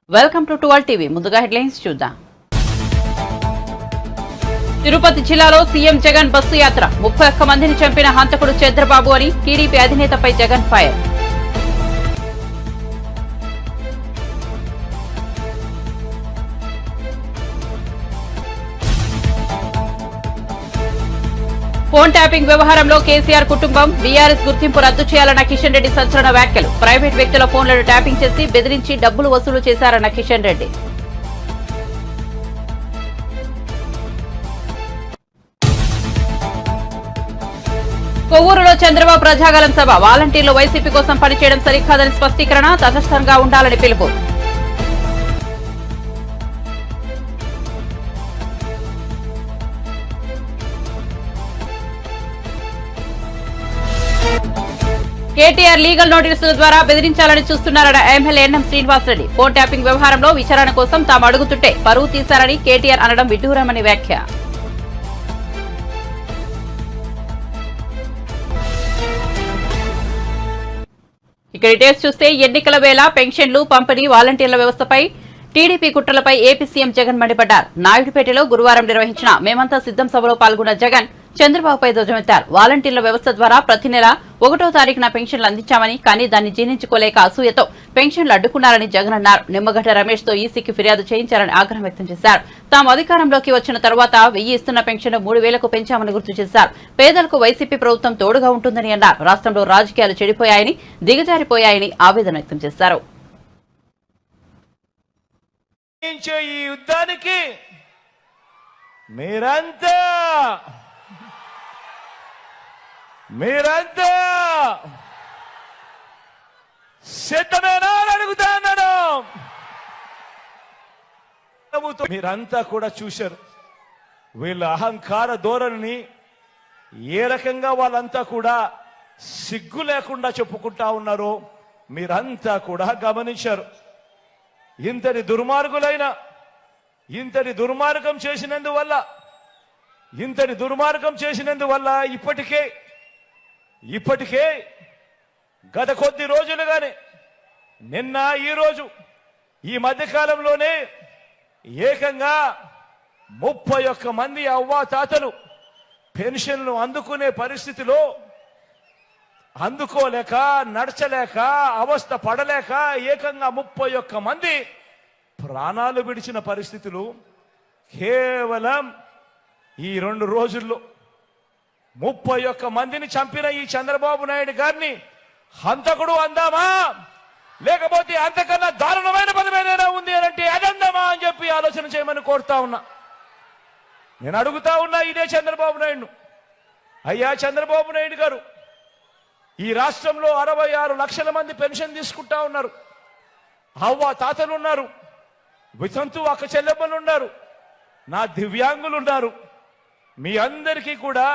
Welcome to 12 TV. ముందుగా headlines చూద్దాం. తిరుపతి జిల్లాలో సీఎం జగన్ బస్సు యాత్ర 31 మందిని చంపిన హంతకుడు చంద్రబాబు అని టీడీపీ అధినేతపై జగన్ ఫైర్. ఫోన్ ట్యాపింగ్ వ్యవహారంలో కేసీఆర్ కుటుంబం బీఆర్ఎస్ గుర్తింపు రద్దు చేయాలన్న కిషన్ రెడ్డి సంచలన వ్యాఖ్యలు. ప్రైవేట్ వ్యక్తుల ఫోన్లను ట్యాపింగ్ చేసి బెదిరించి డబ్బులు వసూలు చేశారన్న కిషన్ రెడ్డి. కొవ్వూరులో చంద్రబాబు ప్రజాగలం సభ. వాలంటీర్లు వైసీపీ కోసం పనిచేయడం సరికాదని స్పష్టీకరణ. తటస్థంగా ఉండాలని పిలుపు. కేటీఆర్ లీగల్ నోటీసుల ద్వారా బెదిరించాలని చూస్తున్నారన్న MLA NM Srinivasa Reddy. Phone tapping వ్యవహారంలో విచారణ కోసం తాము అడుగుతుంటే పరువు తీశారని కేటీఆర్ అనడం విడ్డూరమని వ్యాఖ్య. ఇక డీటెయిల్స్ చూస్తే ఎన్నికల వేళ పెన్షన్లు పంపిణీ వాలంటీర్ల వ్యవస్థపై టీడీపీ కుట్రలపై ఏపీ సీఎం జగన్ మండిపడ్డారు. నాయుడుపేటలో గురువారం నిర్వహించిన మేమంతా సిద్ధం సభలో పాల్గొన్న జగన్ చంద్రబాబుపై ధ్వజమెత్తారు. వాలంటీర్ల వ్యవస్థ ద్వారా ప్రతి నెల 1వ తారీఖున పెన్షన్లు అందించామని, కానీ దాన్ని జీర్ణించుకోలేక అసూయతో పెన్షన్లు అడ్డుకున్నారని జగన్ అన్నారు. నిమ్మగడ్డ రమేష్ తో ఈసీకి ఫిర్యాదు చేయించారని ఆగ్రహం వ్యక్తం చేశారు. తాము అధికారంలోకి వచ్చిన తర్వాత 1000 ఇస్తున్న పెన్షన్ 3000కు పెంచామని గుర్తు చేశారు. పేదలకు వైసీపీ ప్రభుత్వం తోడుగా ఉంటుందని అన్నారు. రాష్ట్రంలో రాజకీయాలు చెడిపోయాయని, దిగజారిపోయాయని ఆవేదన వ్యక్తం చేశారు. ఈ యుద్ధానికి మీరంతా సిద్ధమేనా అని అడుగుతాను. మీరంతా కూడా చూశారు వీళ్ళ అహంకార ధోరణిని, ఏ రకంగా వాళ్ళంతా కూడా సిగ్గు లేకుండా చెప్పుకుంటా ఉన్నారో మీరంతా కూడా గమనించారు. ఇంతటి దుర్మార్గులైన, ఇంతటి దుర్మార్గం చేసినందువల్ల ఇప్పటికే గత కొద్ది రోజులుగానే, నిన్న ఈరోజు ఈ మధ్యకాలంలోనే ఏకంగా 31 మంది అవ్వాతాతలు పెన్షన్లు అందుకునే పరిస్థితిలో అందుకోలేక, నడచలేక, అవస్థ పడలేక ఏకంగా 31 మంది ప్రాణాలు విడిచిన పరిస్థితులు కేవలం ఈ 2 రోజుల్లో. 31 మందిని చంపిన ఈ చంద్రబాబు నాయుడు గారిని హంతకుడు అందామా, లేకపోతే అంతకన్నా దారుణమైన పదం ఏదైనా ఉంది అంటే అదందామా అని చెప్పి ఆలోచన చేయమని కోరుతా ఉన్నా. నేను అడుగుతా ఉన్నా ఇదే చంద్రబాబు నాయుడు. అయ్యా చంద్రబాబు నాయుడు గారు, ఈ రాష్ట్రంలో 66 లక్షల మంది పెన్షన్ తీసుకుంటా ఉన్నారు. అవ్వ తాతలు ఉన్నారు, వితంతు అక్క చెల్లెమ్మలు ఉన్నారు, నా దివ్యాంగులు ఉన్నారు. మీ అందరికీ కూడా,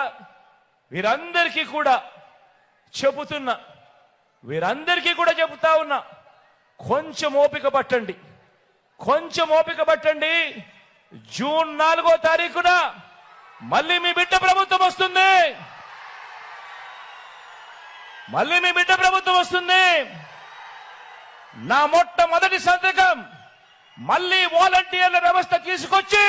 వీరందరికీ కూడా చెబుతా ఉన్నా, కొంచెం ఓపిక పట్టండి. జూన్ 4వ తారీఖున మళ్ళీ మీ బిడ్డ ప్రభుత్వం వస్తుంది. నా మొట్టమొదటి సంతకం మళ్ళీ వాలంటీర్ల వ్యవస్థ తీసుకొచ్చి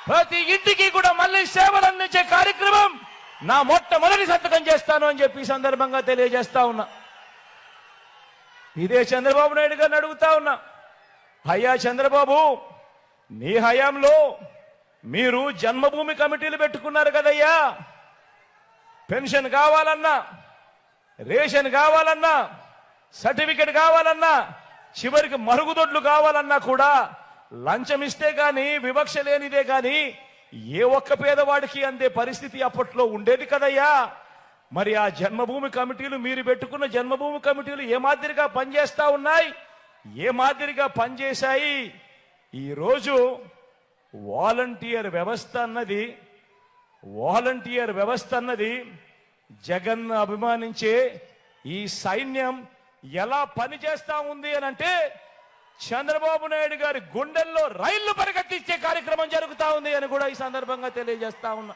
ప్రతి ఇంటికి కూడా మళ్ళీ సేవలు అందించే కార్యక్రమం నా మొట్టమొదటి సంతకం చేస్తాను అని చెప్పి సందర్భంగా తెలియజేస్తా ఉన్నా. ఇదే చంద్రబాబు నాయుడు గారిని అడుగుతా ఉన్నా, అయ్యా చంద్రబాబు, నీ హయాంలో మీరు జన్మభూమి కమిటీలు పెట్టుకున్నారు కదయ్యా. పెన్షన్ కావాలన్నా, రేషన్ కావాలన్నా, సర్టిఫికెట్ కావాలన్నా, చివరికి మరుగుదొడ్లు కావాలన్నా కూడా లంచం ఇస్తే గాని, వివక్ష లేనిదే గాని ఏ ఒక్క పేదవాడికి అందే పరిస్థితి అప్పట్లో ఉండేది కదయ్యా. మరి ఆ జన్మభూమి కమిటీలు, మీరు పెట్టుకున్న జన్మభూమి కమిటీలు ఏ మాదిరిగా పనిచేస్తా ఉన్నాయి, ఏ మాదిరిగా పనిచేశాయి? ఈరోజు వాలంటీర్ వ్యవస్థ అన్నది జగన్ అభిమానించే ఈ సైన్యం ఎలా పనిచేస్తా ఉంది అని అంటే, చంద్రబాబు నాయుడు గారి గుండెల్లో రైళ్లు పరిగెత్తించే కార్యక్రమం జరుగుతా ఉంది అని కూడా ఈ సందర్భంగా తెలియజేస్తా ఉన్నా.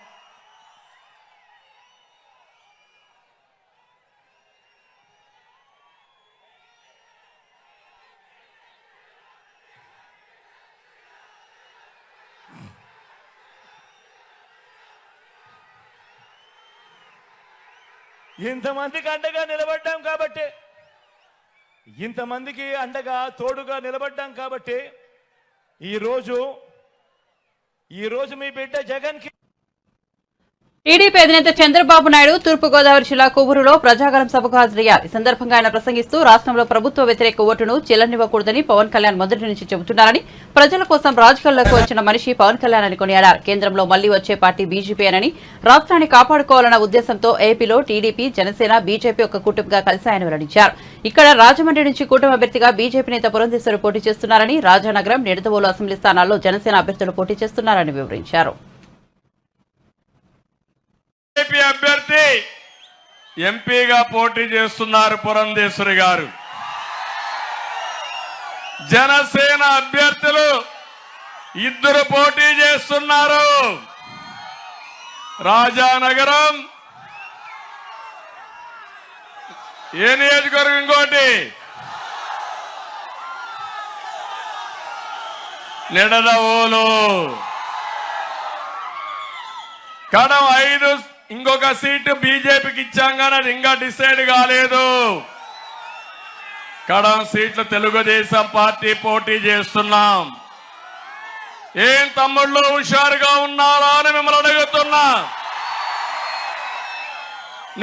ఇంతమందికి అండగా నిలబడ్డాం కాబట్టి, ఇంతమందికి అండగా తోడుగా నిలబడ్డాం కాబట్టి ఈరోజు మీ బిడ్డ జగన్కి. టీడీపీ అధినేత చంద్రబాబు నాయుడు తూర్పుగోదావరి జిల్లా కొవ్వూరులో ప్రజాగళం సభకు హాజరయ్యారు. ఈ సందర్భంగా ఆయన ప్రసంగిస్తూ రాష్ట్రంలో ప్రభుత్వ వ్యతిరేక ఓటును చెల్లనివ్వకూడదని పవన్ కళ్యాణ్ మొదటి నుంచి చెబుతున్నారని, ప్రజల కోసం రాజకీయాల్లోకి వచ్చిన మనిషి పవన్ కళ్యాణ్ అని కొనియాడారు. కేంద్రంలో మళ్లీ వచ్చే పార్టీ బీజేపీనని, రాష్ట్రాన్ని కాపాడుకోవాలన్న ఉద్దేశంతో ఏపీలో టీడీపీ, జనసేన, బీజేపీ ఒక కూటమిగా కలిశాయని వెల్లడించారు. ఇక్కడ రాజమండ్రి నుంచి కూటమి అభ్యర్థిగా బీజేపీ నేత పురంధేశ్వరి పోటీ చేస్తున్నారని, రాజానగరం, నిడదవోలు అసెంబ్లీ స్థానాల్లో జనసేన అభ్యర్థులు పోటీ చేస్తున్నారని వివరించారు. బీజేపీ అభ్యర్థి ఎంపీగా పోటీ చేస్తున్నారు పురంధేశ్వరి గారు. జనసేన అభ్యర్థులు ఇద్దరు పోటీ చేస్తున్నారు. రాజానగరం ఏ నియోజకవర్గం, ఇంకోటి నిడదవోలు. కడం 5 ఇంకొక సీటు బీజేపీకి ఇచ్చాం కానీ అది ఇంకా డిసైడ్ కాలేదు. కడం సీట్లు తెలుగుదేశం పార్టీ పోటీ చేస్తున్నాం. ఏం తమ్ముళ్ళు హుషారుగా ఉన్నారా అని మిమ్మల్ని అడుగుతున్నా.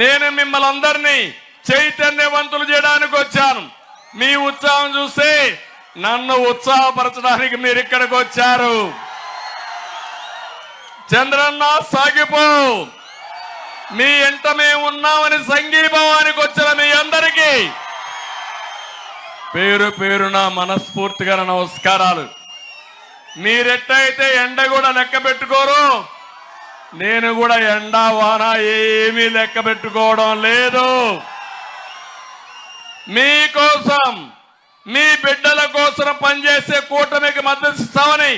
నేను మిమ్మల్ని అందరినీ చైతన్యవంతులు చేయడానికి వచ్చాను. మీ ఉత్సాహం చూసి నన్ను ఉత్సాహపరచడానికి మీరు ఇక్కడికి వచ్చారు. చంద్రన్న సాగిపో, మీ ఎంట మేము ఉన్నామని సంఘీభావానికి వచ్చిన మీ అందరికీ పేరు పేరున మనస్ఫూర్తిగా నమస్కారాలు. మీరెట్టయితే ఎండ కూడా లెక్క పెట్టుకోరు, నేను కూడా ఎండ వాన ఏమీ లెక్క పెట్టుకోవడం లేదు. మీకోసం, మీ బిడ్డల కోసం పనిచేసే కూటమికి మద్దతు ఇస్తామని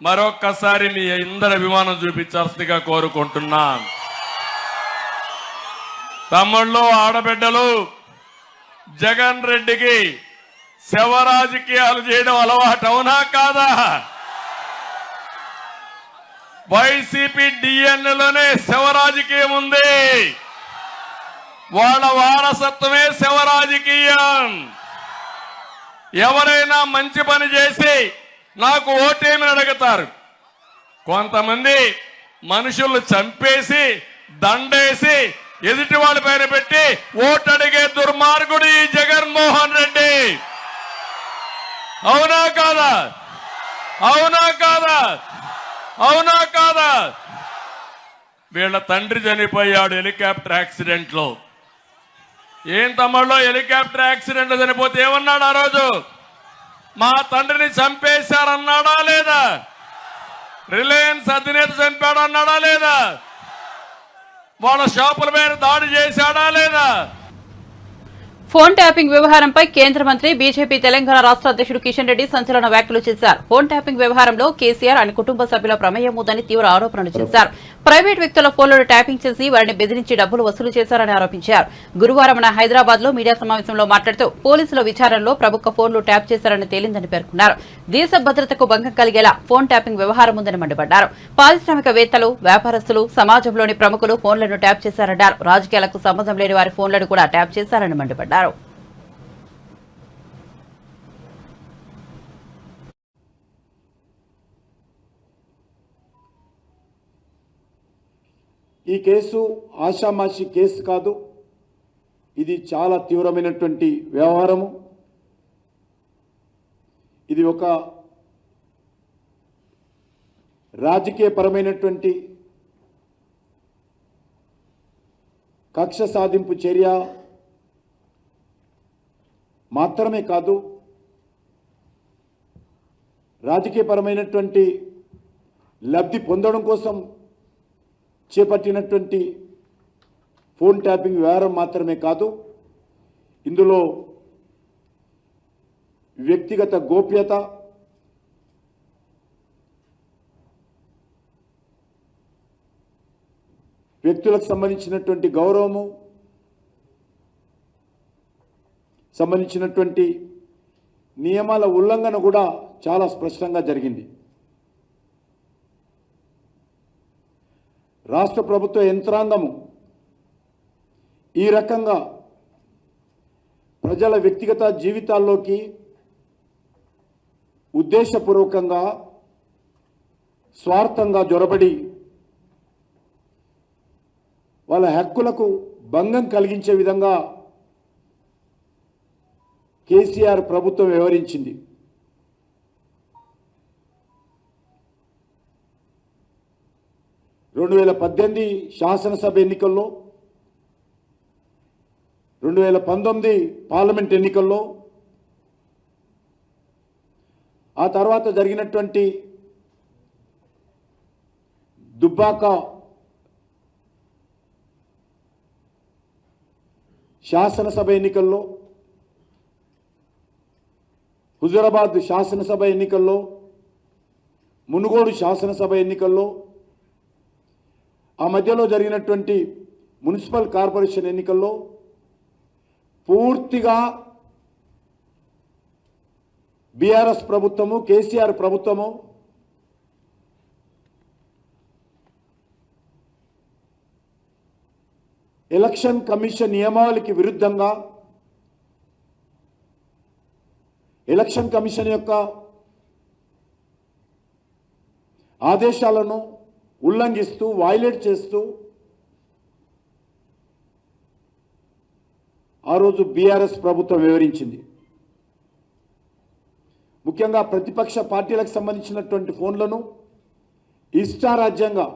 మరొక్కసారి మీ అందరి అభిమానం చూపించాల్సిందిగా కోరుకుంటున్నాను. తమ్ముళ్ళు, ఆడబిడ్డలు, జగన్ రెడ్డికి శవ రాజకీయాలు చేయడం అలవాటు, అవునా కాదా? వైసీపీ డిఎన్ఏలోనే శవ రాజకీయం ఉంది. వాళ్ళ వారసత్వమే శవ రాజకీయం. ఎవరైనా మంచి పని చేసి నాకు ఓటేమని అడుగుతారు. కొంతమంది మనుషులు చంపేసి దండేసి ఎదుటి వాళ్ళ పైన పెట్టి ఓటు అడిగే దుర్మార్గుడు ఈ జగన్మోహన్ రెడ్డి. అవునా కాదా? అవునా కాదా? అవునా కాదా? వీళ్ళ తండ్రి చనిపోయాడు హెలికాప్టర్ యాక్సిడెంట్ లో. ఏం తమ్ముళ్ళు, హెలికాప్టర్ యాక్సిడెంట్ చనిపోతే ఏమన్నాడు ఆ రోజు? మా తండ్రిని చంపేశారన్నాడా లేదా? రిలయన్స్ అధినేత చంపాడు అన్నాడా లేదా? వాళ్ళ షాపుల మీద దాడి చేశాడా లేదా? ఫోన్ ట్యాపింగ్ వ్యవహారంపై కేంద్ర మంత్రి, బీజేపీ తెలంగాణ రాష్ట్ర అధ్యక్షుడు కిషన్ రెడ్డి సంచలన వ్యాఖ్యలు చేశారు. ఫోన్ ట్యాపింగ్ వ్యవహారంలో కేసీఆర్ ఆయన కుటుంబ సభ్యుల ప్రమేయం ఉందని తీవ్ర ఆరోపణలు చేశారు. ప్రైవేట్ వ్యక్తుల ఫోన్లను ట్యాపింగ్ చేసి వారిని బెదిరించి డబ్బులు వసూలు చేశారని ఆరోపించారు. గురువారం హైదరాబాద్ లో మీడియా సమావేశంలో మాట్లాడుతూ పోలీసుల విచారణలో ప్రముఖ ఫోన్లు ట్యాప్ చేశారని తేలిందని పేర్కొన్నారు. దేశ భద్రతకు భంగం కలిగేలా ఫోన్ ట్యాపింగ్ వ్యవహారం ఉందని మండిపడ్డారు. పారిశ్రామికవేత్తలు, వ్యాపారస్తులు, సమాజంలోని ప్రముఖులు ఫోన్లను ట్యాప్ చేశారన్నారు. రాజకీయాలకు సంబంధం లేని వారి ఫోన్లను కూడా ట్యాప్ చేశారని మండిపడ్డారు. ఈ కేసు ఆషామాషి కేసు కాదు. ఇది చాలా తీవ్రమైనటువంటి వ్యవహారము. ఇది ఒక రాజకీయపరమైనటువంటి కక్ష సాధింపు చర్య మాత్రమే కాదు, రాజకీయపరమైనటువంటి లబ్ధి పొందడం కోసం చేపట్టినటువంటి ఫోన్ ట్యాపింగ్ వ్యవహారం మాత్రమే కాదు, ఇందులో వ్యక్తిగత గోప్యత, వ్యక్తులకు సంబంధించినటువంటి గౌరవము, సంబంధించినటువంటి నియమాల ఉల్లంఘన కూడా చాలా స్పష్టంగా జరిగింది. రాష్ట్ర ప్రభుత్వ యంత్రాంగము ఈ రకంగా ప్రజల వ్యక్తిగత జీవితాల్లోకి ఉద్దేశపూర్వకంగా స్వార్థంగా జొరబడి వాళ్ళ హక్కులకు భంగం కలిగించే విధంగా కేసీఆర్ ప్రభుత్వం వ్యవహరించింది. రెండు 2018 శాసనసభ ఎన్నికల్లో, 2019 పార్లమెంట్ ఎన్నికల్లో, ఆ తర్వాత జరిగినటువంటి దుబ్బాక శాసనసభ ఎన్నికల్లో, హుజూరాబాద్ శాసనసభ ఎన్నికల్లో, మునుగోడు శాసనసభ ఎన్నికల్లో, ఆ మధ్యలో జరిగినటువంటి మున్సిపల్ కార్పొరేషన్ ఎన్నికల్లో పూర్తిగా బీఆర్ఎస్ ప్రభుత్వము, కేసీఆర్ ప్రభుత్వము ఎలక్షన్ కమిషన్ నియమావళికి విరుద్ధంగా, ఎలక్షన్ కమిషన్ యొక్క ఆదేశాలను ఉల్లంఘిస్తూ, వైలేట్ చేస్తూ ఆ రోజు బీఆర్ఎస్ ప్రభుత్వం వివరించింది. ముఖ్యంగా ప్రతిపక్ష పార్టీలకు సంబంధించినటువంటి ఫోన్లను ఇష్టారాజ్యంగా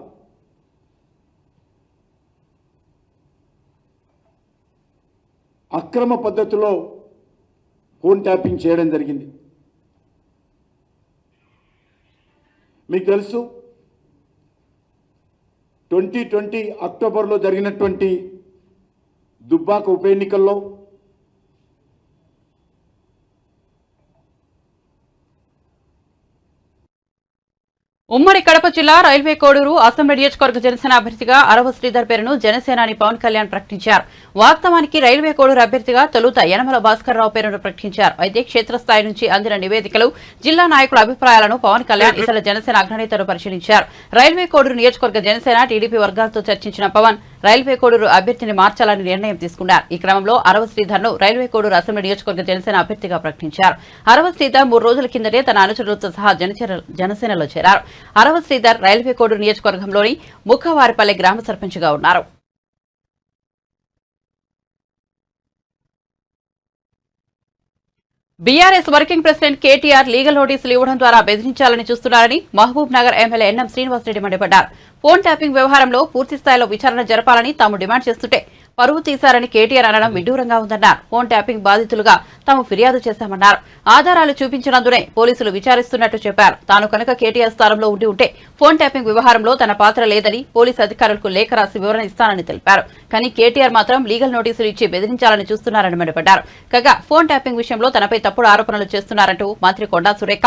అక్రమ పద్ధతిలో ఫోన్ ట్యాపింగ్ చేయడం జరిగింది. మీకు తెలుసు, 2020 అక్టోబర్లో జరిగినటువంటి దుబ్బాక ఉప ఎన్నికల్లో ఉమ్మడి కడప జిల్లా రైల్వే కోడూరు అసెంబ్లీ నియోజకవర్గ జనసేన అభ్యర్థిగా అరవ శ్రీధర్ పేరును జనసేనాని పవన్ కళ్యాణ్ ప్రకటించారు. వాస్తవానికి రైల్వే కోడూరు అభ్యర్థిగా తొలుత యనమల భాస్కర్ రావు పేరును ప్రకటించారు. అయితే క్షేత్రస్థాయి నుంచి అందిన నివేదికలు, జిల్లా నాయకుల అభిప్రాయాలను పవన్ కళ్యాణ్ ఇతర జనసేన అగ్రనేతలు పరిశీలించారు. రైల్వే కోడూరు నియోజకవర్గ జనసేన టీడీపీ వర్గాలతో చర్చించిన పవన్ రైల్వే కోడూరు అభ్యర్థిని మార్చాలని నిర్ణయం తీసుకున్నారు. ఈ క్రమంలో అరవ శ్రీధర్ ను రైల్వే కోడూరు అసెంబ్లీ నియోజకవర్గ జనసేన అభ్యర్థిగా ప్రకటించారు. అరవ శ్రీధర్ 3 రోజుల కిందటే తన అనుచరులతో సహా జనసేనలో చేరారు. అరవ శ్రీధర్ రైల్వే కోడూరు నియోజకవర్గంలోని ముఖవారిపల్లె గ్రామ సర్పంచ్గా ఉన్నారు. BRS working president KTR legal నోటీసులు ఇవ్వడం ద్వారా బెదిరించాలని చూస్తున్నారని మహబూబ్ నగర్ ఎమ్మెల్యే ఎన్ఎం శ్రీనివాసరెడ్డి మండిపడ్డారు. ఫోన్ ట్యాపింగ్ వ్యవహారంలో పూర్తి స్థాయిలో విచారణ జరపాలని తాము డిమాండ్ చేస్తుంటే పరువు తీశారని కేటీఆర్ అనడం విడ్డూరంగా ఉందన్నారు. ఫోన్ ట్యాపింగ్ బాధితులుగా తాము ఫిర్యాదు చేశామన్నారు. ఆధారాలు చూపించినందునే పోలీసులు విచారిస్తున్నట్టు చెప్పారు. తాను కనుక కేటీఆర్ స్థానంలో ఉంటే ఫోన్ ట్యాపింగ్ వ్యవహారంలో తన పాత్ర లేదని పోలీసు అధికారులకు లేఖ రాసి వివరణ ఇస్తానని తెలిపారు. కానీ కేటీఆర్ మాత్రం లీగల్ నోటీసులు ఇచ్చి బెదిరించాలని చూస్తున్నారని మండిపడ్డారు. కాగా ఫోన్ ట్యాపింగ్ విషయంలో తనపై తప్పుడు ఆరోపణలు చేస్తున్నారంటూ మంత్రి కొండా సురేఖ,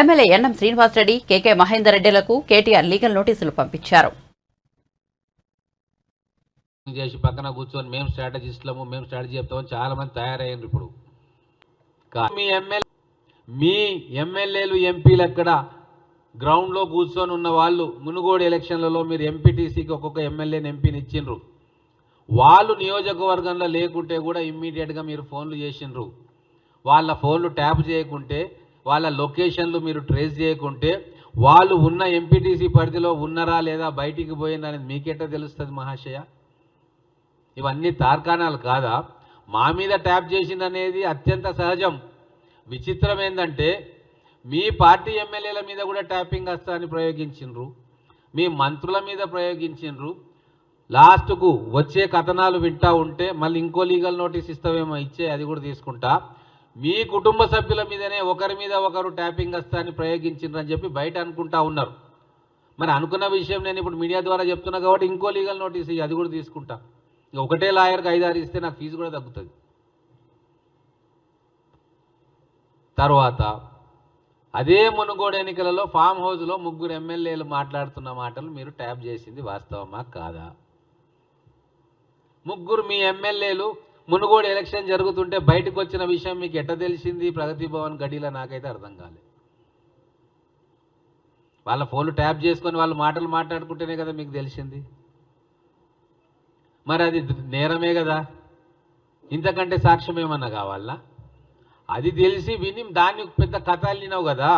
ఎమ్మెల్యే ఎన్ఎం శ్రీనివాసరెడ్డి, కేకే మహేందర్ రెడ్డిలకు కేటీఆర్ లీగల్ నోటీసులు పంపించారు. చేసి పక్కన కూర్చొని మేము స్ట్రాటజిస్టులము, మేము స్ట్రాటజీ చెప్తామని చాలా మంది తయారయ్యారు. ఇప్పుడు మీ ఎమ్మెల్యేలు ఎంపీలు ఎక్కడ గ్రౌండ్లో కూర్చొని ఉన్న వాళ్ళు మునుగోడు ఎలక్షన్లలో మీరు ఎంపీటీసీకి ఒక్కొక్క ఎమ్మెల్యేని ఎంపీని ఇచ్చిండ్రు. వాళ్ళు నియోజకవర్గంలో లేకుంటే కూడా ఇమ్మీడియట్గా మీరు ఫోన్లు చేసిండ్రు. వాళ్ళ ఫోన్లు ట్యాప్ చేయకుంటే, వాళ్ళ లొకేషన్లు మీరు ట్రేస్ చేయకుంటే, వాళ్ళు ఉన్న ఎంపీటీసీ పరిధిలో ఉన్నారా లేదా బయటికి పోయిందనేది మీకెట్టా తెలుస్తుంది మహాశయ? ఇవన్నీ తార్కాణాలు కాదా? మా మీద ట్యాప్ చేసిందనేది అత్యంత సహజం. విచిత్రం ఏంటంటే మీ పార్టీ ఎమ్మెల్యేల మీద కూడా ట్యాపింగ్ అస్త్రాన్ని ప్రయోగించిండ్రు, మీ మంత్రుల మీద ప్రయోగించిండ్రు. లాస్ట్కు వచ్చే కథనాలు వింటా ఉంటే మళ్ళీ ఇంకో లీగల్ నోటీస్ ఇస్తావేమో, ఇచ్చే అది కూడా తీసుకుంటా. మీ కుటుంబ సభ్యుల మీదనే ఒకరి మీద ఒకరు ట్యాపింగ్ అస్త్రాన్ని ప్రయోగించిండ్రు అని చెప్పి బయట అనుకుంటా ఉన్నారు. మరి అనుకున్న విషయం నేను ఇప్పుడు మీడియా ద్వారా చెప్తున్నా కాబట్టి ఇంకో లీగల్ నోటీస్ అది కూడా తీసుకుంటా. ఒకటే లాయర్కి 5-6 ఇస్తే నాకు ఫీజు కూడా తగ్గుతుంది. తర్వాత అదే మునుగోడు ఎన్నికలలో ఫామ్ హౌస్లో 3 ఎమ్మెల్యేలు మాట్లాడుతున్న మాటలు మీరు ట్యాప్ చేసింది వాస్తవమా కాదా? 3 మీ ఎమ్మెల్యేలు మునుగోడు ఎలక్షన్ జరుగుతుంటే బయటకు వచ్చిన విషయం మీకు ఎట్ట తెలిసింది? ప్రగతి భవన్ గడిలో నాకైతే అర్థం కాలేదు. వాళ్ళ ఫోన్లు ట్యాప్ చేసుకొని వాళ్ళు మాటలు మాట్లాడుకుంటేనే కదా మీకు తెలిసింది. మరి అది నేరమే కదా, ఇంతకంటే సాక్ష్యం ఏమన్నా కావాలా? అది తెలిసి విని దాన్ని పెద్ద కథ అల్లినావు కదా,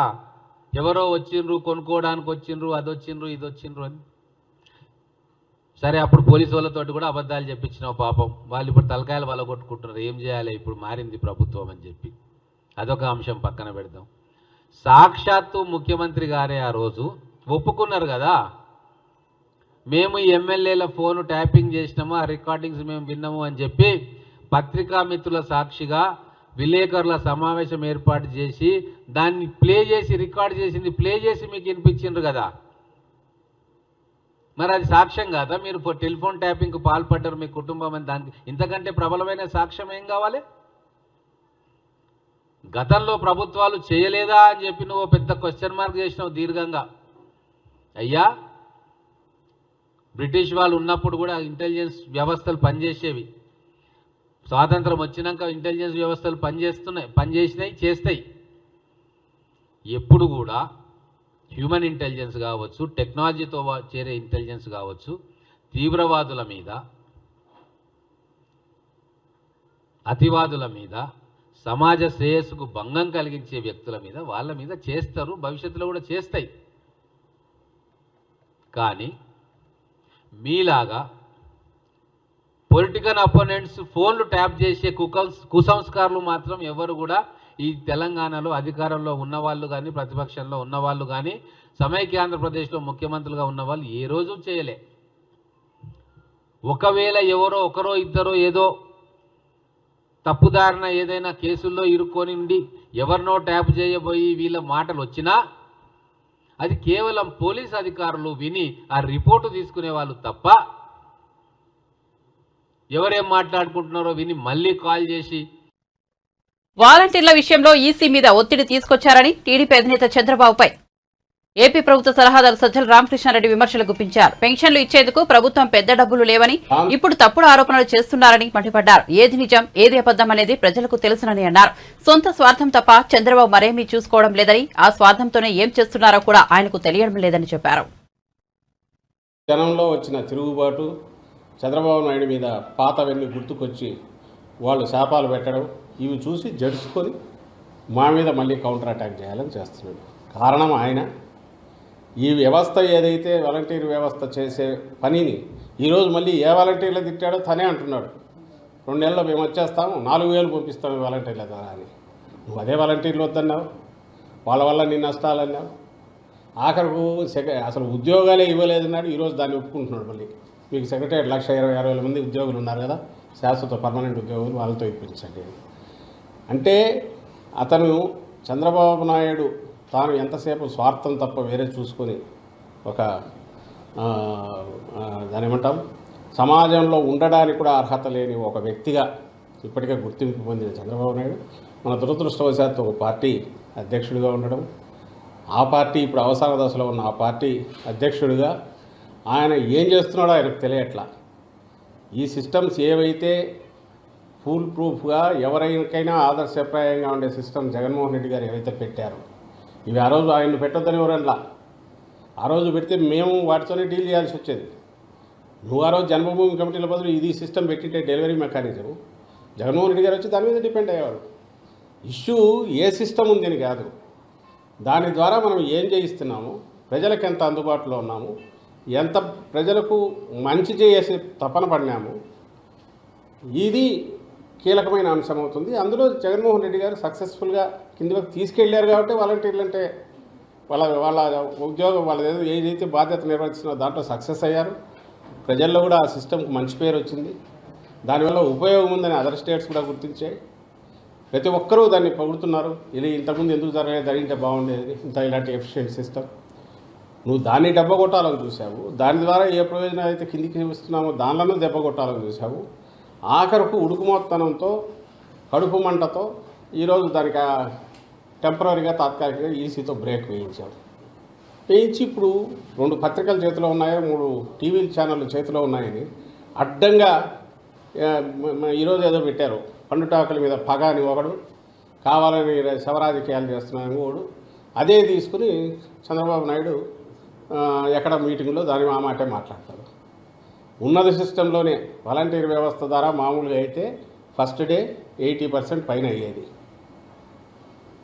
ఎవరో వచ్చిండ్రు కొనుక్కోవడానికి వచ్చిండ్రు, అది వచ్చిండ్రు ఇది వచ్చిండ్రు అని. సరే అప్పుడు పోలీసు వాళ్ళతోటి కూడా అబద్ధాలు చెప్పించినావు పాపం, వాళ్ళు ఇప్పుడు తలకాయలు వాళ్ళ కొట్టుకుంటున్నారు, ఏం చేయాలి ఇప్పుడు మారింది ప్రభుత్వం అని చెప్పి. అదొక అంశం పక్కన పెడదాం. సాక్షాత్తు ముఖ్యమంత్రి గారే ఆ రోజు ఒప్పుకున్నారు కదా, మేము ఈ ఎమ్మెల్యేల ఫోను ట్యాపింగ్ చేసినాము, ఆ రికార్డింగ్స్ మేము విన్నాము అని చెప్పి పత్రికా మిత్రుల సాక్షిగా విలేకరుల సమావేశం ఏర్పాటు చేసి దాన్ని ప్లే చేసి రికార్డ్ చేసింది ప్లే చేసి మీకు వినిపించిండ్రు కదా. మరి అది సాక్ష్యం కాదా? మీరు టెలిఫోన్ ట్యాపింగ్కు పాల్పడ్డారు మీ కుటుంబం అని, దానికి ఇంతకంటే ప్రబలమైన సాక్ష్యం ఏం కావాలి? గతంలో ప్రభుత్వాలు చేయలేదా అని చెప్పి నువ్వు పెద్ద క్వశ్చన్ మార్క్ చేసినావు దీర్ఘంగా. అయ్యా, బ్రిటిష్ వాళ్ళు ఉన్నప్పుడు కూడా ఇంటెలిజెన్స్ వ్యవస్థలు పనిచేసేవి, స్వాతంత్రం వచ్చినాక ఇంటెలిజెన్స్ వ్యవస్థలు పనిచేసినాయి చేస్తాయి. ఎప్పుడు కూడా హ్యూమన్ ఇంటెలిజెన్స్ కావచ్చు, టెక్నాలజీతో చేరే ఇంటెలిజెన్స్ కావచ్చు, తీవ్రవాదుల మీద, అతివాదుల మీద, సమాజ శ్రేయస్సుకు భంగం కలిగించే వ్యక్తుల మీద, వాళ్ళ మీద చేస్తారు, భవిష్యత్తులో కూడా చేస్తాయి. కానీ మీలాగా పొలిటికల్ అపోనెంట్స్ ఫోన్లు ట్యాప్ చేసే కుసంస్కారులు మాత్రం ఎవరు కూడా ఈ తెలంగాణలో అధికారంలో ఉన్నవాళ్ళు కానీ, ప్రతిపక్షంలో ఉన్నవాళ్ళు కానీ, సమైక్య ఆంధ్రప్రదేశ్లో ముఖ్యమంత్రులుగా ఉన్నవాళ్ళు ఏ రోజు చేయలే. ఒకవేళ ఎవరో ఒకరో ఇద్దరో ఏదో తప్పుదారిన ఏదైనా కేసుల్లో ఇరుక్కొని ఉండి ఎవరినో ట్యాప్ చేయబోయి వీళ్ళ మాటలు వచ్చినా అది కేవలం పోలీస్ అధికారులు విని ఆ రిపోర్టు తీసుకునే వాళ్ళు తప్ప, ఎవరేం మాట్లాడుకుంటున్నారో విని మళ్ళీ కాల్ చేసి. వాలంటీర్ల విషయంలో ఈసీ మీద ఒత్తిడి తీసుకొచ్చారని టీడీపీ అధినేత చంద్రబాబుపై ఏపీ ప్రభుత్వ సలహాదారు సజ్జల రామకృష్ణారెడ్డి విమర్శలు గుప్పించారు. పెన్షన్లు ఇచ్చేందుకు ప్రభుత్వం పెద్ద డబ్బులు లేవని, ఇప్పుడు తప్పుడు ఆరోపణలు చేస్తున్నారని మండిపడ్డారు. ఏది నిజం ఏది అబద్దం అనేది ప్రజలకు తెలుసునని అన్నారు. సొంత స్వార్థం తప్ప చంద్రబాబు మరేమీ చూసుకోవడం లేదని, ఆ స్వార్థంతోనే ఏం చేస్తున్నారో కూడా ఆయనకు తెలియడం లేదని చెప్పారు. జనంలో వచ్చిన తిరుగుబాటు, చంద్రబాబు నాయుడు మీద పాతవన్నీ గుర్తుకొచ్చి వాళ్ళు శాపాలు పెట్టడం, ఇవి చూసి జడుచుకొని మా మీద మళ్ళీ కౌంటర్ అటాక్ చేయాలని చేస్తున్నాడు. కారణం ఆయన. ఈ వ్యవస్థ ఏదైతే వాలంటీర్ వ్యవస్థ చేసే పనిని ఈరోజు మళ్ళీ ఏ వాలంటీర్లు తిట్టాడో తనే అంటున్నాడు. 2 నెలల్లో మేము వచ్చేస్తాము, 4,000 పంపిస్తాము వాలంటీర్ల ద్వారా అని. నువ్వు అదే వాలంటీర్లు వద్దన్నావు, వాళ్ళ వల్ల నీ నష్టాలన్నావు. ఆఖరకు అసలు ఉద్యోగాలే ఇవ్వలేదన్నాడు. ఈరోజు దాన్ని ఒప్పుకుంటున్నాడు. మళ్ళీ మీకు సెక్రటరీ 1,20,000 మంది ఉద్యోగులు ఉన్నారు కదా, శాశ్వత పర్మనెంట్ ఉద్యోగులు, వాళ్ళతో ఇప్పించండి అంటే అతను చంద్రబాబు నాయుడు తాను ఎంతసేపు స్వార్థం తప్ప వేరే చూసుకొని ఒక దాని ఏమంటాం సమాజంలో ఉండడానికి కూడా అర్హత లేని ఒక వ్యక్తిగా ఇప్పటికే గుర్తింపు పొందిన చంద్రబాబు నాయుడు మన దురదృష్టవశాత్తు ఒక పార్టీ అధ్యక్షుడిగా ఉండడం, ఆ పార్టీ ఇప్పుడు అవసర దశలో ఉన్న ఆ పార్టీ అధ్యక్షుడిగా ఆయన ఏం చేస్తున్నాడో ఆయనకు తెలియట్లా. ఈ సిస్టమ్స్ ఏవైతే ఫుల్ ప్రూఫ్గా ఎవరికైనా ఆదర్శప్రాయంగా ఉండే సిస్టమ్ జగన్మోహన్ రెడ్డి గారు ఏవైతే పెట్టారో, ఇవి ఆ రోజు ఆయన్ని పెట్టొద్దని ఎవరన్నా, ఆ రోజు పెడితే మేము వాటితోనే డీల్ చేయాల్సి వచ్చేది. నువ్వు ఆ రోజు జన్మభూమి కమిటీల బదులు ఇది సిస్టమ్ పెట్టింటే డెలివరీ మెకానిజం, జగన్మోహన్ రెడ్డి గారు వచ్చి దాని మీద డిపెండ్ అయ్యేవాడు. ఇష్యూ ఏ సిస్టమ్ ఉందని కాదు, దాని ద్వారా మనం ఏం చేయిస్తున్నాము, ప్రజలకు ఎంత అందుబాటులో ఉన్నాము, ఎంత ప్రజలకు మంచి చేసే తపన పడినాము, ఇది కీలకమైన అంశం అవుతుంది. అందులో జగన్మోహన్ రెడ్డి గారు సక్సెస్ఫుల్గా కిందలోకి తీసుకెళ్లారు కాబట్టి వాలంటీర్లు అంటే వాళ్ళ ఉద్యోగం వాళ్ళ ఏదైతే బాధ్యత నిర్వహిస్తున్నారో దాంట్లో సక్సెస్ అయ్యారు. ప్రజల్లో కూడా ఆ సిస్టమ్కి మంచి పేరు వచ్చింది. దానివల్ల ఉపయోగం ఉందని అదర్ స్టేట్స్ కూడా గుర్తించాయి. ప్రతి ఒక్కరూ దాన్ని పొగుడుతున్నారు. ఇది ఇంతకుముందు ఎందుకు జరిగితే బాగుండేది, ఇలాంటి ఎఫిషియెంట్ సిస్టమ్. నువ్వు దాన్ని దెబ్బ కొట్టాలని చూసావు, దాని ద్వారా ఏ ప్రయోజనం అయితే కిందికి ఇస్తున్నామో దానిలోనూ దెబ్బ కొట్టాలని చూసావు. ఆఖరుకు ఉడుకుమోత్తనంతో కడుపు మంటతో ఈరోజు దానికి టెంపరీగా తాత్కాలికంగా ఈసీతో బ్రేక్ వేయించి ఇప్పుడు 2 పత్రికలు చేతిలో ఉన్నాయో 3 టీవీ ఛానళ్ళు చేతిలో ఉన్నాయని అడ్డంగా ఈరోజు ఏదో పెట్టారు. పండుటాకుల మీద పగ అని ఒకడు, కావాలని శవరాజకీయాలు చేస్తున్నాను ఒకడు. అదే తీసుకుని చంద్రబాబు నాయుడు ఎక్కడ మీటింగ్లో దాని ఆ మాటే మాట్లాడతారు. ఉన్నత సిస్టంలోనే వాలంటీర్ వ్యవస్థ ద్వారా మామూలుగా అయితే ఫస్ట్ డే 80% పైన అయ్యేది.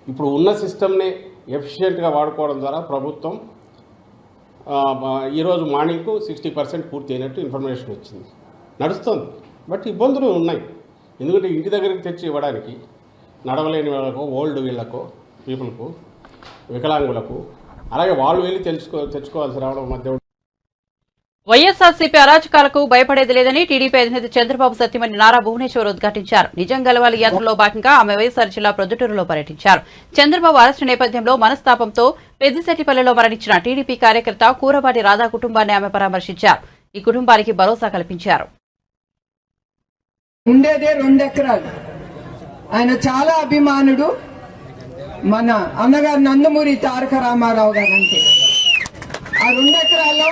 ఇప్పుడు ఉన్న సిస్టమ్ని ఎఫిషియెంట్గా వాడుకోవడం ద్వారా ప్రభుత్వం ఈరోజు మార్నింగ్కు 60% పూర్తి అయినట్టు ఇన్ఫర్మేషన్ వచ్చింది. నడుస్తుంది, బట్ ఇబ్బందులు ఉన్నాయి. ఎందుకంటే ఇంటి దగ్గరికి తెచ్చి ఇవ్వడానికి నడవలేని వాళ్ళకు, ఓల్డ్ వీళ్ళకు, పీపుల్కు, వికలాంగులకు, అలాగే వాళ్ళు వెళ్ళి తెచ్చుకోవాల్సి రావడం మధ్య వైఎస్ఆర్సీపీ అరాచకాలకు భయపడేది లేదని టీడీపీ అధినేత చంద్రబాబు సత్యమణి నారా భువనేశ్వర్ ఉద్ఘాటించారు. నిజం గెలవాలి యాత్రలో భాగంగా ఆమె వైఎస్ఆర్ జిల్లా ప్రొద్దుటూరులో పర్యటించారు. చంద్రబాబు అరెస్టు నేపథ్యంలో మనస్తాపంతో పెద్దిశెట్టిపల్లిలో మరణించిన టీడీపీ కార్యకర్త కూరపాటి రాధా కుటుంబాన్ని ఆమె పరామర్శించారు. ఈ కుటుంబానికి భరోసా కల్పించారు. ఉండేదే 2 ఎకరాలు. ఆయన చాలా అభిమానుడు మన అన్నగారు నందమూరి తారక రామారావు గారు. అంటే ఆ 2 ఎకరాల్లో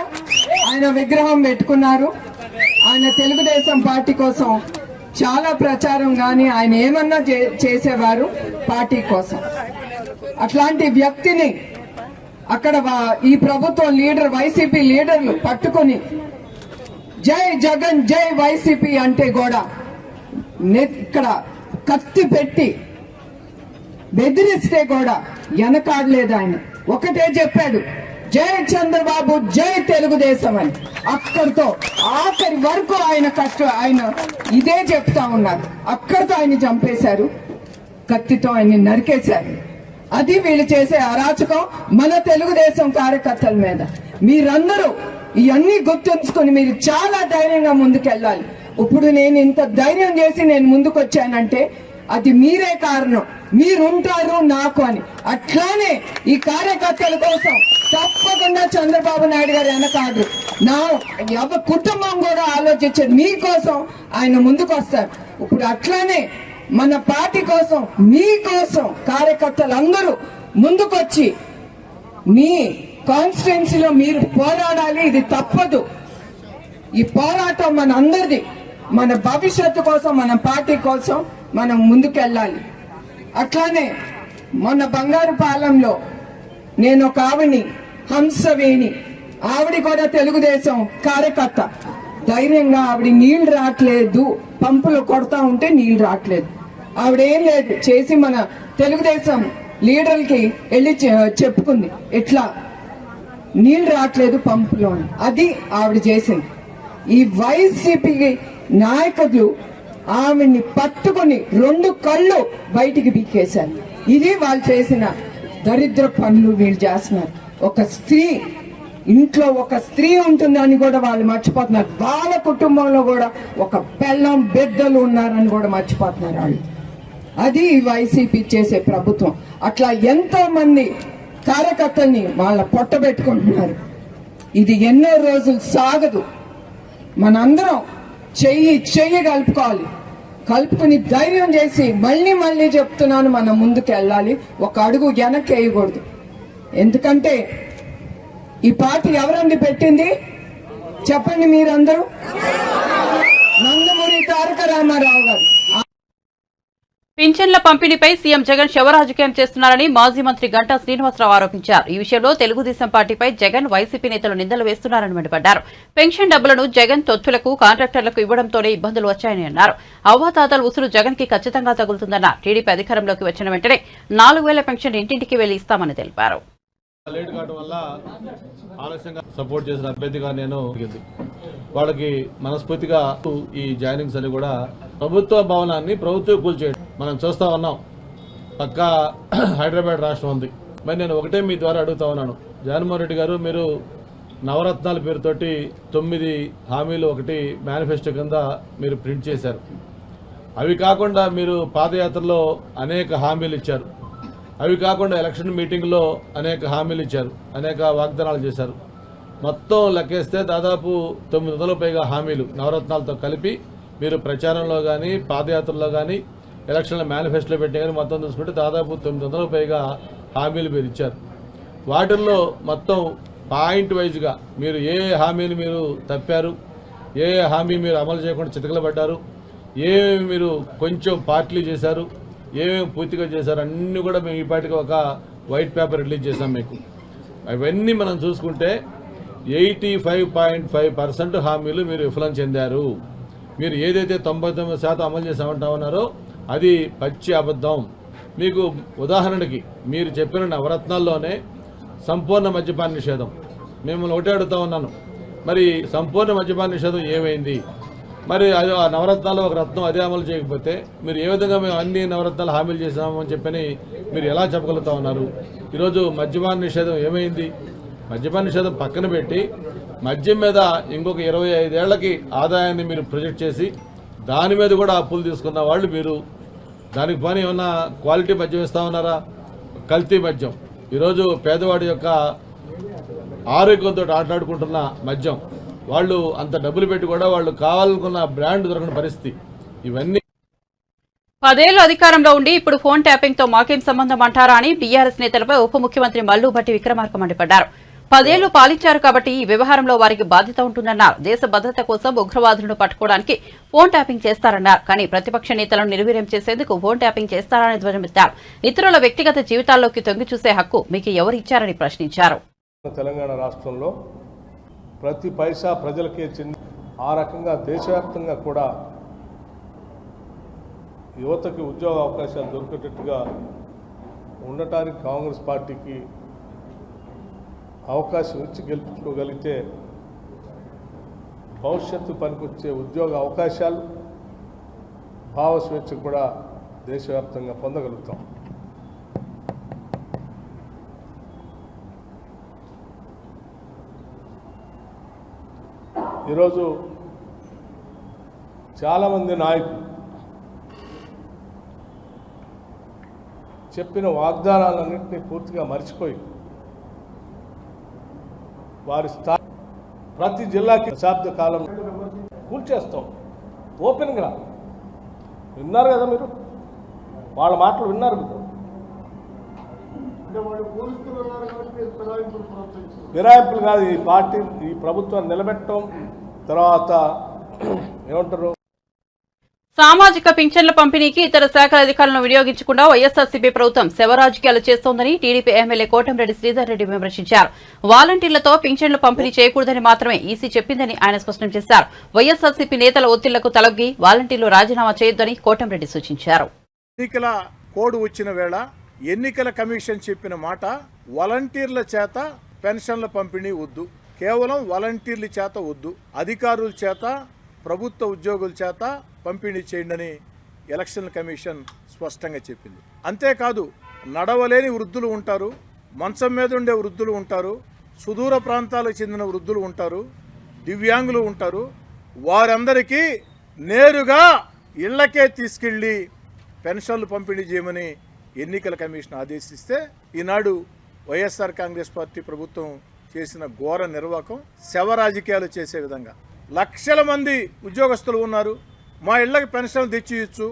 ఆయన విగ్రహం పెట్టుకున్నారు. ఆయన తెలుగుదేశం పార్టీ కోసం చాలా ప్రచారం గాని ఆయన ఏమన్నా చేసేవారు పార్టీ కోసం. అట్లాంటి వ్యక్తిని అక్కడ ఈ ప్రభుత్వం లీడర్, వైసీపీ లీడర్లు పట్టుకుని జై జగన్ జై వైసీపీ అంటే కూడా ఇక్కడ కత్తి పెట్టి బెదిరిస్తే కూడా వెనకాడలేదు. ఆయన ఒకటే చెప్పాడు, జై చంద్రబాబు జై తెలుగుదేశం అని. అక్కడితో ఆఖరి వరకు ఆయన ఇదే చెప్తా ఉన్నారు. అక్కడితో ఆయన చంపేశారు, కత్తితో ఆయన నరికేశారు. అది వీళ్ళు చేసే అరాచకం మన తెలుగుదేశం కార్యకర్తల మీద. మీరందరూ ఇవన్నీ గుర్తుంచుకుని మీరు చాలా ధైర్యంగా ముందుకెళ్ళాలి. ఇప్పుడు నేను ఇంత ధైర్యం చేసి నేను ముందుకు వచ్చానంటే అది మీరే కారణం. మీరుంటారు నాకు అని. అట్లానే ఈ కార్యకర్తల కోసం తప్పకుండా చంద్రబాబు నాయుడు గారు వెనకాడు. నా కుటుంబం కూడా ఆలోచించారు, మీకోసం ఆయన ముందుకు వస్తారు. ఇప్పుడు అట్లానే మన పార్టీ కోసం, మీకోసం కార్యకర్తలందరూ ముందుకొచ్చి మీ కాన్స్టిట్యున్సీలో మీరు పోరాడాలి. ఇది తప్పదు. ఈ పోరాటం మన అందరిది. మన భవిష్యత్తు కోసం, మన పార్టీ కోసం మనం ముందుకెళ్ళాలి. అట్లానే మొన్న బంగారుపాలెంలో నేను ఒక ఆవిడ్ని, హంసవేణి, ఆవిడ కూడా తెలుగుదేశం కార్యకర్త. ధైర్యంగా ఆవిడ నీళ్లు రావట్లేదు, పంపులు కొడతా ఉంటే నీళ్లు రావట్లేదు. ఆవిడేం లేదు చేసి మన తెలుగుదేశం లీడర్కి వెళ్ళి చెప్పుకుంది, ఇట్లా నీళ్లు రావట్లేదు పంపులో అని. అది ఆవిడ చేసింది. ఈ వైసీపీ నాయకులు ఆవిడ్ని పట్టుకుని 2 కళ్ళు బయటికి పీకేశారు. ఇది వాళ్ళు చేసిన దరిద్ర పనులు వీళ్ళు చేస్తున్నారు. ఒక స్త్రీ ఇంట్లో ఒక స్త్రీ ఉంటుందని కూడా వాళ్ళు మర్చిపోతున్నారు. వాళ్ళ కుటుంబంలో కూడా ఒక పెళ్ళం బిడ్డలు ఉన్నారని కూడా మర్చిపోతున్నారు వాళ్ళు. అది వైసీపీ చేసే ప్రభుత్వం. అట్లా ఎంతో మంది కార్యకర్తల్ని వాళ్ళ పొట్టబెట్టుకుంటున్నారు. ఇది ఎన్నో రోజులు సాగదు. మనందరం చెయ్యి కలుపుకోవాలి. కలుపుకుని ధైర్యం చేసి మళ్ళీ చెప్తున్నాను, మనం ముందుకు వెళ్ళాలి. ఒక అడుగు వెనక్కి వేయకూడదు. ఎందుకంటే ఈ పార్టీ ఎవరండి పెట్టింది చెప్పండి మీరందరూ? నందమూరి తారక రామారావు గారు. పింఛన్ల పంపిణీపై సీఎం జగన్ శవరాజకీయం చేస్తున్నారని మాజీ మంత్రి గంటా శ్రీనివాసరావు ఆరోపించారు. ఈ విషయంలో తెలుగుదేశం పార్టీపై జగన్, వైసీపీ నేతలు నిందలు వేస్తున్నారని మండిపడ్డారు. పెన్షన్ డబ్బులను జగన్ తొత్తులకు, కాంట్రాక్టర్లకు ఇవ్వడంతోనే ఇబ్బందులు వచ్చాయని అన్నారు. అవ్వాతాతల ఉసురు జగన్ కి ఖచ్చితంగా తగులుతుందన్నారు. టీడీపీ అధికారంలోకి వచ్చిన వెంటనే 4,000 పెన్షన్ ఇంటింటికి వెళ్లి ఇస్తామని తెలిపారు. లేట్ కావడం వల్ల ఆలస్యంగా సపోర్ట్ చేసిన అభ్యర్థిగా నేను వాళ్ళకి మనస్ఫూర్తిగా ఈ జాయినింగ్స్ అని కూడా ప్రభుత్వ భవనాన్ని ప్రభుత్వం కూల్చేయడం మనం చూస్తా ఉన్నాం. పక్కా హైదరాబాద్ రాష్ట్రం ఉంది. మరి నేను ఒకటే మీ ద్వారా అడుగుతా ఉన్నాను, జగన్మోహన్ రెడ్డి గారు, మీరు నవరత్నాల పేరుతోటి 9 హామీలు ఒకటి మేనిఫెస్టో కింద మీరు ప్రింట్ చేశారు. అవి కాకుండా మీరు పాదయాత్రలో అనేక హామీలు ఇచ్చారు. అవి కాకుండా ఎలక్షన్ మీటింగ్లో అనేక హామీలు ఇచ్చారు, అనేక వాగ్దానాలు చేశారు. మొత్తం లెక్కేస్తే దాదాపు 900 పైగా హామీలు నవరత్నాలతో కలిపి మీరు ప్రచారంలో కానీ, పాదయాత్రలో కానీ, ఎలక్షన్ల మేనిఫెస్టోలో పెట్టే కానీ మొత్తం చూసుకుంటే దాదాపు 900 పైగా హామీలు మీరు ఇచ్చారు. వాటిల్లో మొత్తం పాయింట్ వైజ్గా మీరు ఏ హామీని మీరు తప్పారు, ఏ హామీ మీరు అమలు చేయకుండా చితకలు పడ్డారు, ఏమేమి మీరు కొంచెం పార్టీలు చేశారు, ఏమేమి పూర్తిగా చేశారు, అన్నీ కూడా మేము ఈ పాటికి ఒక వైట్ పేపర్ రిలీజ్ చేశాం మీకు. అవన్నీ మనం చూసుకుంటే 85.5% హామీలు మీరు విఫలం చెందారు. మీరు ఏదైతే 99% అమలు చేసామంటా ఉన్నారో అది పచ్చి అబద్ధం. మీకు ఉదాహరణకి మీరు చెప్పిన నవరత్నాల్లోనే సంపూర్ణ మద్యపాన నిషేధం. మిమ్మల్ని ఒకటే అడుగుతా ఉన్నాను, మరి సంపూర్ణ మద్యపాన నిషేధం ఏమైంది? మరి అది ఆ నవరత్నాల్లో ఒక రత్నం అదే అమలు చేయకపోతే మీరు ఏ విధంగా మేము అన్ని నవరత్నాలు హామీలు చేసామని చెప్పని మీరు ఎలా చెప్పగలుగుతా ఉన్నారు? ఈరోజు మద్యపాన నిషేధం ఏమైంది? మద్యపాన నిషేధం పక్కన పెట్టి మద్యం మీద ఇంకొక 25 ఏళ్లకి ఆదాయాన్ని మీరు ప్రొజెక్ట్ చేసి దాని మీద కూడా అప్పులు తీసుకున్న వాళ్ళు మీరు. దానికి పని ఏమన్నా క్వాలిటీ మద్యం ఇస్తా ఉన్నారా? కల్తీ మద్యం. ఈరోజు పేదవాడి యొక్క ఆరోగ్యంతో ఆటలాడుకుంటున్న మద్యం. వాళ్ళు అంత డబ్బులు పెట్టి కూడా వాళ్ళు కావాలనుకున్న బ్రాండ్ దొరకని పరిస్థితి. ఇవన్నీ 10 ఏళ్లు అధికారంలో ఉండి ఇప్పుడు ఫోన్ ట్యాపింగ్ తో మాకేం సంబంధం అంటారా అని టీఆర్ఎస్ నేతలపై ఉప ముఖ్యమంత్రి మల్లు భట్టి విక్రమార్క మండిపడ్డారు. 10 ఏళ్లు పాలించారు కాబట్టి ఈ వ్యవహారంలో వారికి బాధ్యత ఉంటుందన్నారు. దేశ భద్రత కోసం ఉగ్రవాదులను పట్టుకోవడానికి ఫోన్ ట్యాపింగ్ చేస్తారన్నారు. కానీ ప్రతిపక్ష నేతలను నిర్వీర్యం చేసేందుకు ఫోన్ ట్యాపింగ్ చేస్తారని ధ్వజమెత్తారు. ఇతరుల వ్యక్తిగత జీవితాల్లోకి తొంగి చూసే హక్కు మీకు ఎవరు ఇచ్చారని ప్రశ్నించారు. తెలంగాణ రాష్ట్రంలో ప్రతి పైసా ప్రజలకే చెంది ఆ రకంగా దేశవ్యాప్తంగా కూడా యువతకి ఉద్యోగ అవకాశాలు దొరికేటట్టుగా ఉండటానికి కాంగ్రెస్ పార్టీకి అవకాశం ఇచ్చి గెలుపుకోగలిగితే భవిష్యత్తు పనికొచ్చే ఉద్యోగ అవకాశాలు భావ స్వేచ్ఛ కూడా దేశవ్యాప్తంగా పొందగలుగుతాం. ఈరోజు చాలామంది నాయకులు చెప్పిన వాగ్దానాలన్నింటినీ పూర్తిగా మర్చిపోయి వారి స్థాయి ప్రతి జిల్లాకి దశాబ్ద కాలం కూల్చేస్తాం. ఓపెన్గా విన్నారు కదా మీరు, వాళ్ళ మాటలు విన్నారు కదా. ఫిరాయింపులు కాదు, ఈ పార్టీ ఈ ప్రభుత్వాన్ని నిలబెట్టడం. తర్వాత ఏమంటారు, సామాజిక పింఛన్ల పంపిణీకి ఇతర శాఖల అధికారులను వినియోగించకుండా వైఎస్ఆర్సీపీ ప్రభుత్వం శవరాజకీయాలు చేస్తోందని టీడీపీ ఎమ్మెల్యే కోటంరెడ్డి శ్రీధర్ రెడ్డి విమర్శించారు. వాలంటీర్లతో పింఛన్లు పంపిణీ చేయకూడదని మాత్రమే ఈసీ చెప్పిందని ఆయన స్పష్టం చేశారు. వైఎస్ఆర్సీపీ నేతల ఒత్తిళ్లకు తలొగ్గి వాలంటీర్లు రాజీనామా చేయొద్దని కోటంరెడ్డి సూచించారు. ఎన్నికల కోడ్ వచ్చిన వేళ ఎన్నికల కమిషన్ చెప్పిన మాట, వాలంటీర్ల చేత పెన్షన్ల పంపిణీ వద్దు, కేవలం వాలంటీర్ల చేత వద్దు, అధికారుల చేత ప్రభుత్వ ఉద్యోగుల చేత పంపిణీ చేయండి అని ఎలక్షన్ కమిషన్ స్పష్టంగా చెప్పింది. అంతేకాదు, నడవలేని వృద్ధులు ఉంటారు, మంచం మీద ఉండే వృద్ధులు ఉంటారు, సుదూర ప్రాంతాలకు చెందిన వృద్ధులు ఉంటారు, దివ్యాంగులు ఉంటారు. వారందరికీ నేరుగా ఇళ్లకే తీసుకెళ్లి పెన్షన్లు పంపిణీ చేయమని ఎన్నికల కమిషన్ ఆదేశిస్తే ఈనాడు వైఎస్ఆర్ కాంగ్రెస్ పార్టీ ప్రభుత్వం చేసిన ఘోర నిర్వాకం శవ రాజకీయాలు చేసే విధంగా. లక్షల మంది ఉద్యోగస్తులు ఉన్నారు, మా ఇళ్లకి పెన్షన్లు తెచ్చియచ్చు,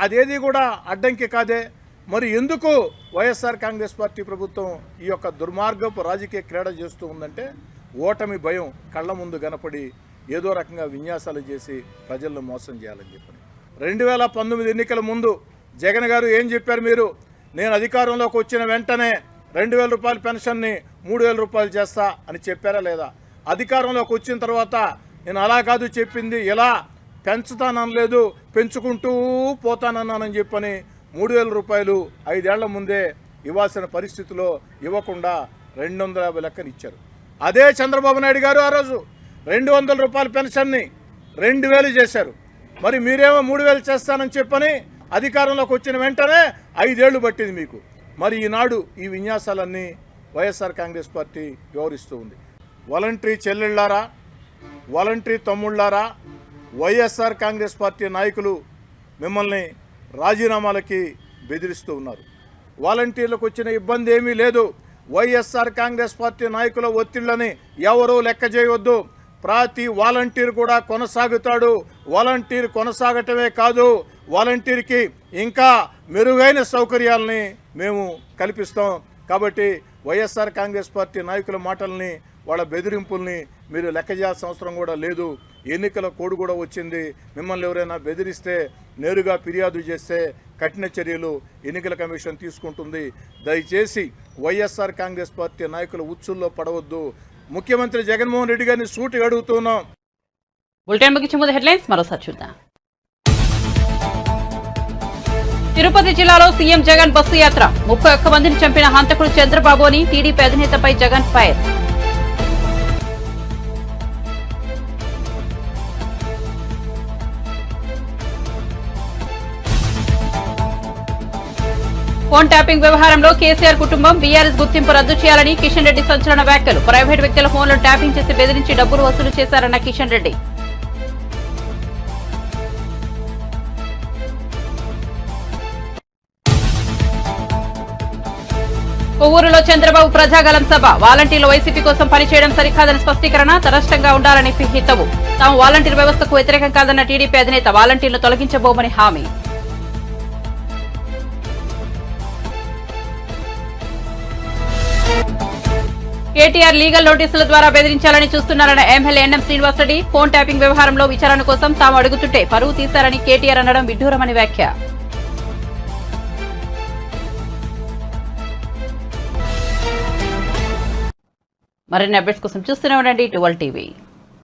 అదేది కూడా అడ్డంకి కాదే. మరి ఎందుకు వైఎస్ఆర్ కాంగ్రెస్ పార్టీ ప్రభుత్వం ఈ యొక్క దుర్మార్గపు రాజకీయ క్రీడ చేస్తూ ఉందంటే, ఓటమి భయం కళ్ళ ముందు కనపడి ఏదో రకంగా విన్యాసాలు చేసి ప్రజలను మోసం చేయాలని చెప్పని. 2019 ఎన్నికల ముందు జగన్ గారు ఏం చెప్పారు? మీరు, నేను అధికారంలోకి వచ్చిన వెంటనే 2000 రూపాయల పెన్షన్ని 3000 రూపాయలు చేస్తా అని చెప్పారా లేదా? అధికారంలోకి వచ్చిన తర్వాత నేను అలా కాదు చెప్పింది, ఇలా పెంచుతాననలేదు, పెంచుకుంటూ పోతానన్నానని చెప్పని 3000 రూపాయలు 5 ఏళ్ల ముందే ఇవ్వాల్సిన పరిస్థితిలో ఇవ్వకుండా 250 లెక్కన ఇచ్చారు. అదే చంద్రబాబు నాయుడు గారు ఆ రోజు 200 రూపాయల పెన్షన్ని 2000 చేశారు. మరి మీరేమో 3000 చేస్తానని చెప్పని అధికారంలోకి వచ్చిన వెంటనే 5 ఏళ్లు పట్టింది మీకు. మరి ఈనాడు ఈ విన్యాసాలన్నీ వైఎస్ఆర్ కాంగ్రెస్ పార్టీ వ్యవహరిస్తూ ఉంది. వాలంటరీ చెల్లెళ్ళారా, వాలంటరీ తమ్ముళ్ళారా, వైఎస్ఆర్ కాంగ్రెస్ పార్టీ నాయకులు మిమ్మల్ని రాజీనామాలకి బెదిరిస్తూ ఉన్నారు. వాలంటీర్లకు వచ్చిన ఇబ్బంది ఏమీ లేదు. వైఎస్ఆర్ కాంగ్రెస్ పార్టీ నాయకుల ఒత్తిళ్లని ఎవరూ లెక్క చేయవద్దు. ప్రతి వాలంటీర్ కూడా కొనసాగుతాడు. వాలంటీర్ కొనసాగటమే కాదు, వాలంటీర్కి ఇంకా మెరుగైన సౌకర్యాలని మేము కల్పిస్తాం. కాబట్టి వైఎస్ఆర్ కాంగ్రెస్ పార్టీ నాయకుల మాటల్ని, వాళ్ళ బెదిరింపుల్ని మీరు లెక్క చేయాల్సిన అవసరం కూడా లేదు. ఎన్నికల కోడ్ కూడా వచ్చింది. మిమ్మల్ని ఎవరైనా బెదిరిస్తే నేరుగా ఫిర్యాదు చేస్తే కఠిన చర్యలు ఎన్నికల కమిషన్ తీసుకుంటుంది. దయచేసి వైఎస్ఆర్ కాంగ్రెస్ పార్టీ నాయకుల ఉచ్చుల్లో పడవద్దు. ముఖ్యమంత్రి జగన్మోహన్ రెడ్డి గారిని సూటిగా అడుగుతున్నాం. బులెటిన్ ముగించే ముందు హెడ్లైన్స్ మరోసారి చూద్దాం. తిరుపతి జిల్లాలో సీఎం జగన్ బస్సు యాత్ర 31 మందిని చంపిన హంతకుడు చంద్రబాబు అని టీడీపీ అధినేతపై జగన్ ఫైర్. ఫోన్ ట్యాపింగ్ వ్యవహారంలో కేసీఆర్ కుటుంబం బీఆర్ఎస్ గుర్తింపు రద్దు చేయాలని కిషన్ రెడ్డి సంచలన వ్యాఖ్యలు. ప్రైవేట్ వ్యక్తుల ఫోన్లను ట్యాపింగ్ చేసి బెదిరించి డబ్బులు వసూలు చేశారన్న కిషన్ రెడ్డి. కొవ్వూరులో చంద్రబాబు ప్రజాగలం సభ. వాలంటీర్లు వైసీపీ కోసం పనిచేయడం సరికాదని స్పష్టీకరణ. తటస్థంగా ఉండాలని హితవు. తాము వాలంటీర్ వ్యవస్థకు వ్యతిరేకం కాదన్న టీడీపీ అధినేత. వాలంటీర్లు తొలగించబోమని హామీ. కేటీఆర్ లీగల్ నోటీసుల ద్వారా బెదిరించాలని చూస్తున్నారన్న MLA NM Srinivasa Reddy. Phone tapping వ్యవహారంలో విచారణ కోసం తాము అడుగుతుంటే పరువు తీశారని కేటీఆర్ అనడం విడ్డూరమని వ్యాఖ్య. మరిన్ని అప్డేట్స్ కోసం చూస్తూనే ఉండండి 12 టీవీ.